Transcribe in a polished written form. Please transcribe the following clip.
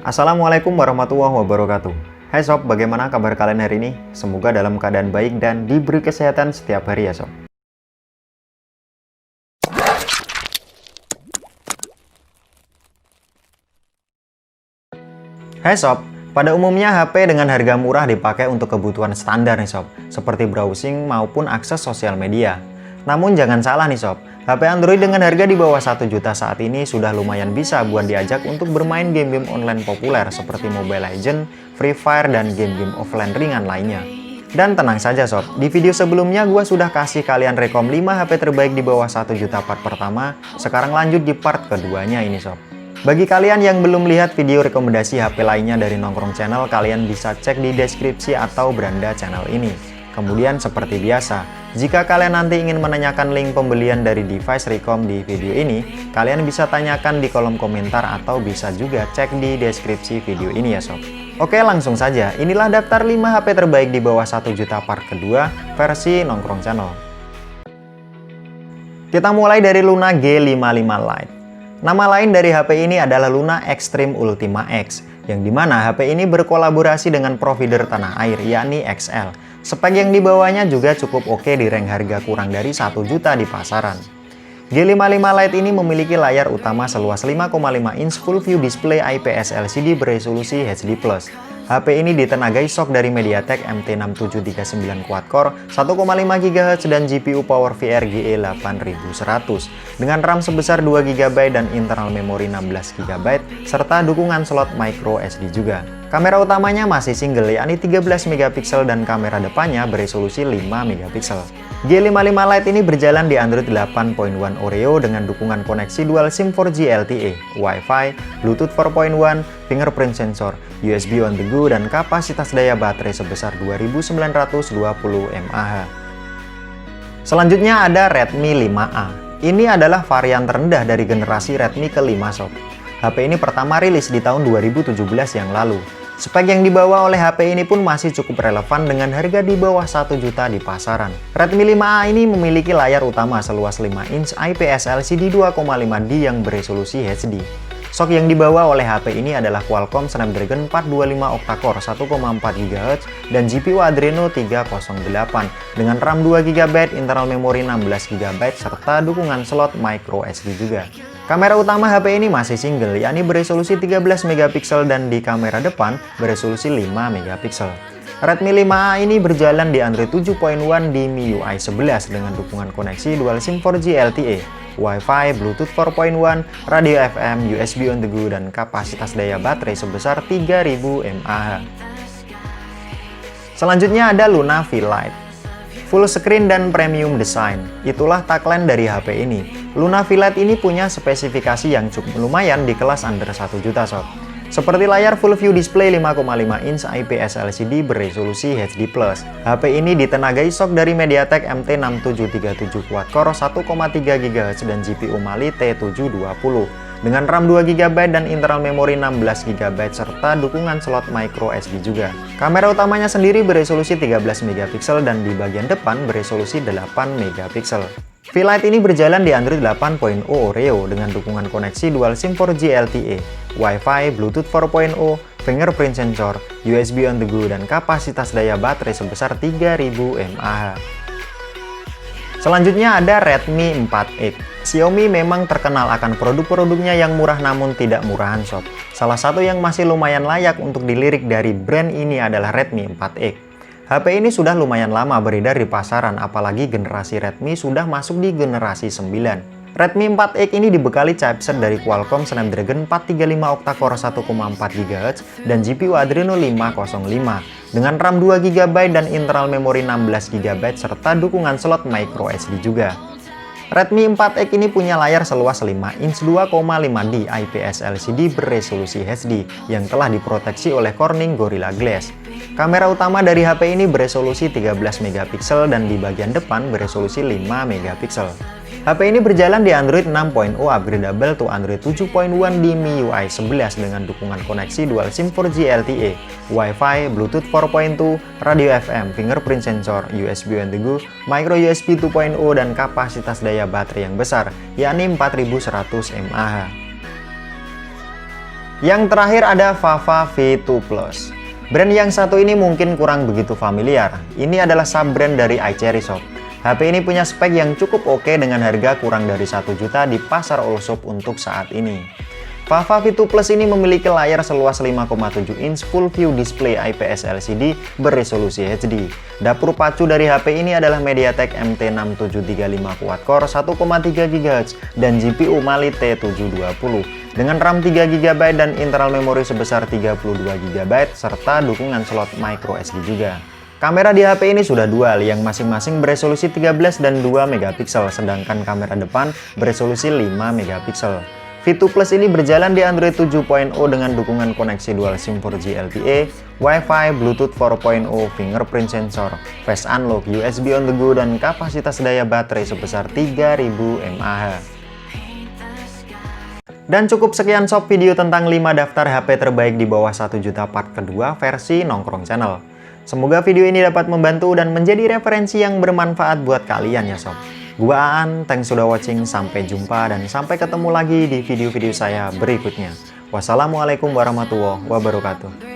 Assalamualaikum warahmatullahi wabarakatuh. Hai sob, bagaimana kabar kalian hari ini? Semoga dalam keadaan baik dan diberi kesehatan setiap hari ya sob. Hai sob, pada umumnya HP dengan harga murah dipakai untuk kebutuhan standar nih sob, seperti browsing maupun akses sosial media. Namun jangan salah nih sob, HP Android dengan harga di bawah 1 juta saat ini sudah lumayan bisa buat diajak untuk bermain game-game online populer seperti Mobile Legends, Free Fire, dan game-game offline ringan lainnya. Dan tenang saja sob, di video sebelumnya gua sudah kasih kalian rekom 5 HP terbaik di bawah 1 juta part pertama, sekarang lanjut di part keduanya ini sob. Bagi kalian yang belum lihat video rekomendasi HP lainnya dari Nongkrong Channel, kalian bisa cek di deskripsi atau beranda channel ini. Kemudian seperti biasa, jika kalian nanti ingin menanyakan link pembelian dari device Recom di video ini, kalian bisa tanyakan di kolom komentar atau bisa juga cek di deskripsi video ini ya sob. Oke, langsung saja, inilah daftar 5 HP terbaik di bawah 1 juta part kedua versi Nongkrong Channel. Kita mulai dari Luna G55 Lite. Nama lain dari HP ini adalah Luna Extreme Ultima X, yang dimana HP ini berkolaborasi dengan provider tanah air yakni XL. Spek yang dibawanya juga cukup oke di rank harga kurang dari 1 juta di pasaran. G55 Lite ini memiliki layar utama seluas 5,5 inch full view display IPS LCD beresolusi HD+. HP ini ditenagai SoC dari MediaTek MT6739 quad-core 1,5 GHz dan GPU PowerVR GE8100 dengan RAM sebesar 2 GB dan internal memori 16 GB serta dukungan slot micro SD juga. Kamera utamanya masih single yakni 13 MP dan kamera depannya beresolusi 5 MP. G55 Lite ini berjalan di Android 8.1 Oreo dengan dukungan koneksi dual SIM 4G LTE, Wi-Fi, Bluetooth 4.1, fingerprint sensor, USB on the go, dan kapasitas daya baterai sebesar 2920 mAh. Selanjutnya ada Redmi 5A. Ini adalah varian terendah dari generasi Redmi ke-5 sob. HP ini pertama rilis di tahun 2017 yang lalu. Spek yang dibawa oleh HP ini pun masih cukup relevan dengan harga di bawah 1 juta di pasaran. Redmi 5A ini memiliki layar utama seluas 5 inch IPS LCD 2,5D yang beresolusi HD. SoC yang dibawa oleh HP ini adalah Qualcomm Snapdragon 425 octa-core 1,4 GHz dan GPU Adreno 308 dengan RAM 2 GB, internal memori 16 GB serta dukungan slot micro SD juga. Kamera utama HP ini masih single, yakni beresolusi 13 MP dan di kamera depan beresolusi 5 MP. Redmi 5A ini berjalan di Android 7.1 di MIUI 11 dengan dukungan koneksi dual SIM 4G LTE, Wi-Fi, Bluetooth 4.1, radio FM, USB on the go, dan kapasitas daya baterai sebesar 3000 mAh. Selanjutnya ada Luna V Lite. Full screen dan premium design, itulah tagline dari HP ini. Luna V Lite ini punya spesifikasi yang cukup lumayan di kelas under 1 juta sob. Seperti layar full view display 5,5 inch IPS LCD beresolusi HD+. HP ini ditenagai SoC dari MediaTek MT6737 quad-core 1,3 GHz dan GPU Mali T720 dengan RAM 2 GB dan internal memori 16 GB serta dukungan slot micro SD juga. Kamera utamanya sendiri beresolusi 13 MP dan di bagian depan beresolusi 8 MP. V Lite ini berjalan di Android 8.0 Oreo dengan dukungan koneksi dual SIM 4G LTE, Wi-Fi, Bluetooth 4.0, fingerprint sensor, USB on the go, dan kapasitas daya baterai sebesar 3000 mAh. Selanjutnya ada Redmi 4X. Xiaomi memang terkenal akan produk-produknya yang murah namun tidak murahan sob. Salah satu yang masih lumayan layak untuk dilirik dari brand ini adalah Redmi 4X. HP ini sudah lumayan lama beredar di pasaran, apalagi generasi Redmi sudah masuk di generasi 9. Redmi 4X ini dibekali chipset dari Qualcomm Snapdragon 435 octa-core 1,4 GHz dan GPU Adreno 505 dengan RAM 2 GB dan internal memori 16 GB serta dukungan slot micro SD juga. Redmi 4X ini punya layar seluas 5 inch 2,5D IPS LCD beresolusi HD yang telah diproteksi oleh Corning Gorilla Glass. Kamera utama dari HP ini beresolusi 13 MP dan di bagian depan beresolusi 5 MP. HP ini berjalan di Android 6.0 upgradable to Android 7.1 di MIUI 11 dengan dukungan koneksi dual SIM 4G LTE, Wi-Fi, Bluetooth 4.2, radio FM, fingerprint sensor, USB on the go, micro USB 2.0, dan kapasitas daya baterai yang besar, yakni 4100 mAh. Yang terakhir ada Vava V2 Plus. Brand yang satu ini mungkin kurang begitu familiar. Ini adalah sub-brand dari iCherry Shop. HP ini punya spek yang cukup oke dengan harga kurang dari 1 juta di pasar all shop untuk saat ini. Vava V2 Plus ini memiliki layar seluas 5,7 inch full view display IPS LCD beresolusi HD. Dapur pacu dari HP ini adalah MediaTek MT6735 quad-core 1,3 GHz dan GPU Mali T720 dengan RAM 3 GB dan internal memori sebesar 32 GB serta dukungan slot micro SD juga. Kamera di HP ini sudah dual yang masing-masing beresolusi 13 dan 2 megapiksel, sedangkan kamera depan beresolusi 5 megapiksel. V2 Plus ini berjalan di Android 7.0 dengan dukungan koneksi dual SIM 4G LTE, Wi-Fi, Bluetooth 4.0, fingerprint sensor, face unlock, USB on the go, dan kapasitas daya baterai sebesar 3000 mAh. Dan cukup sekian sob video tentang 5 daftar HP terbaik di bawah 1 juta part kedua versi Nongkrong Channel. Semoga video ini dapat membantu dan menjadi referensi yang bermanfaat buat kalian ya sob. Gua Aan, thanks sudah watching, sampai jumpa dan sampai ketemu lagi di video-video saya berikutnya. Wassalamualaikum warahmatullahi wabarakatuh.